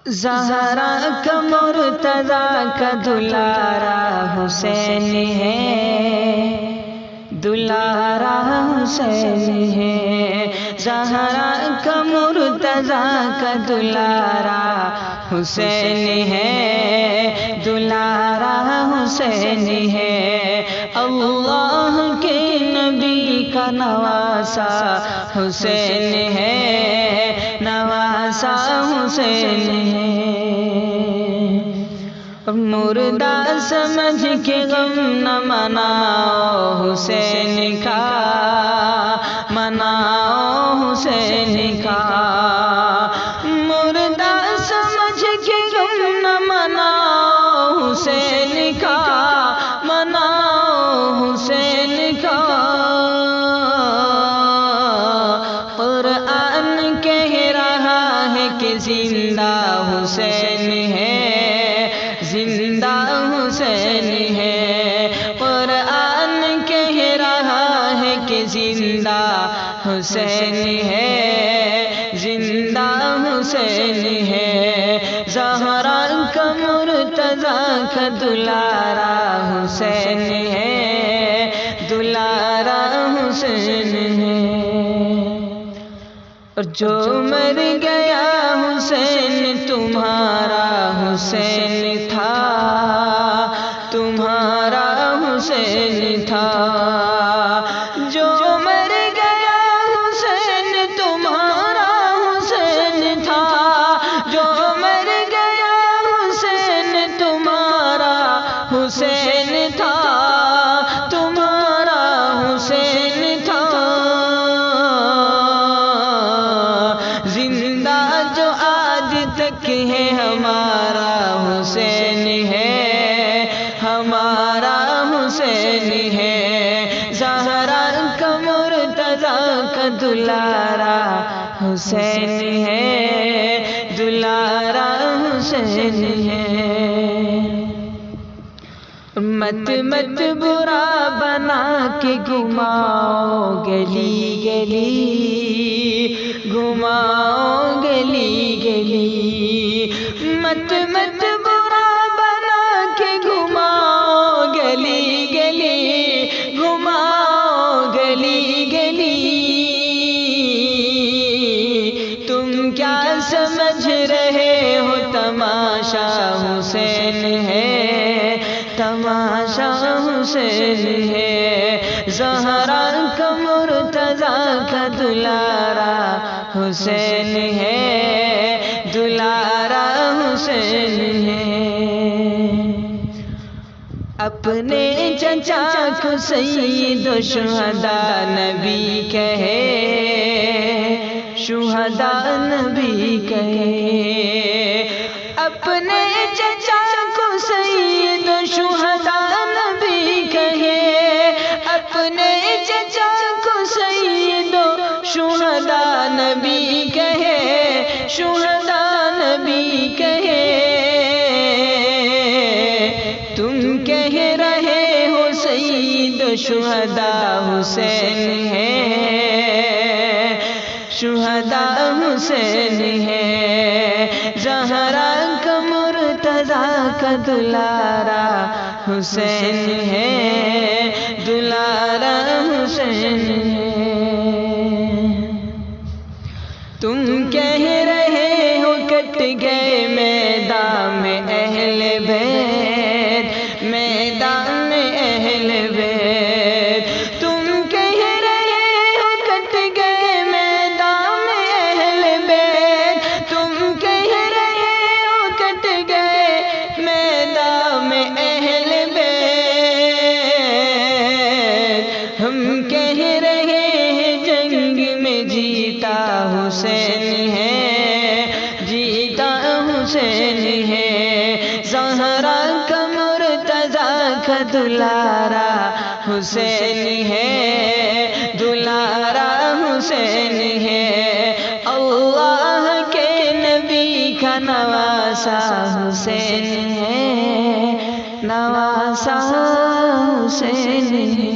زہرا کا مرتضیٰ کا دلارا حسین ہے، دلارا حسین ہے۔ زہرا کا مرتضیٰ کا دلارا حسین ہے، دلارا حسین ہے۔ اللہ کے نبی کا نواسا حسین ہے، نواسا حسین ہے۔ مردہ سمجھ کے غم نہ مناؤ حسین کا، مناؤ حسین کا۔ مردہ سمجھ کے غم نہ مناؤ حسین کا، مناؤ حسین کا۔ قرآن کہہ رہا ہے کہ زندہ حسین ہے، زندہ حسین ہے۔ قرآن کہہ رہا ہے کہ زندہ حسین ہے، زندہ حسین ہے۔ زہرا کا مرتضیٰ کا دلارا حسین ہے، دلارا حسین ہے۔ اور جو مر گیا حسین تمہارا حسین تھا، تمہارا حسین تھا۔ جو مر گیا حسین تمہارا حسین تھا، جو مر گیا حسین تمہارا حسین تھا، تمہارا حسین تھا۔ زندہ جو آج تک ہے ہمارا حسین ہے، ہمارا حسین ہے۔ زہرا کا مرتضیٰ کا دلارا حسین ہے، دلارا حسین ہے۔ مت مت برا بنا کے گھماؤ گلی گلی، گھماؤ گلی گلی۔ مت مت برا بنا کے گھماؤ گلی گلی، گھماؤ گلی گلی۔ تم کیا سمجھ رہے ہو تماشا حسین ہے، تماشا حسین ہے۔ زہرا کا مرتضیٰ کا دلارا حسین ہے، دلارا حسین ہے۔ اپنے چچا کو سید الشہداء نبی کہے، شہداء نبی کہے۔ اپنے چچا کو سید الشہداء نبی کہے، اپنے چچا کو سید الشہداء نبی کہے، شہداء نبی کہے۔ تم کہہ رہے ہو سید الشہداء حسین ہے، شہداء حسین ہے۔ زہرا کا مرتضیٰ کا دلارا حسین ہے، دلارا حسین ہے۔ تم کہہ رہے ہو کٹ گئے میدان میں اہل بیت، میدان میں اہل بیت۔ تم کہہ رہے ہو کٹ گئے میدان میں اہل بیت، تم کہہ رہے ہو کٹ گئے میدان میں اہل بیت۔ ہم کہہ رہے ہیں جنگ میں جیتا حسین ہے، جیتا حسین ہے۔ زہرا کا مرتضیٰ کا دلارا حسین ہے، دلارا حسین ہے۔ اللہ کے نبی کا نواسا حسین ہے، نواسا حسین ہے۔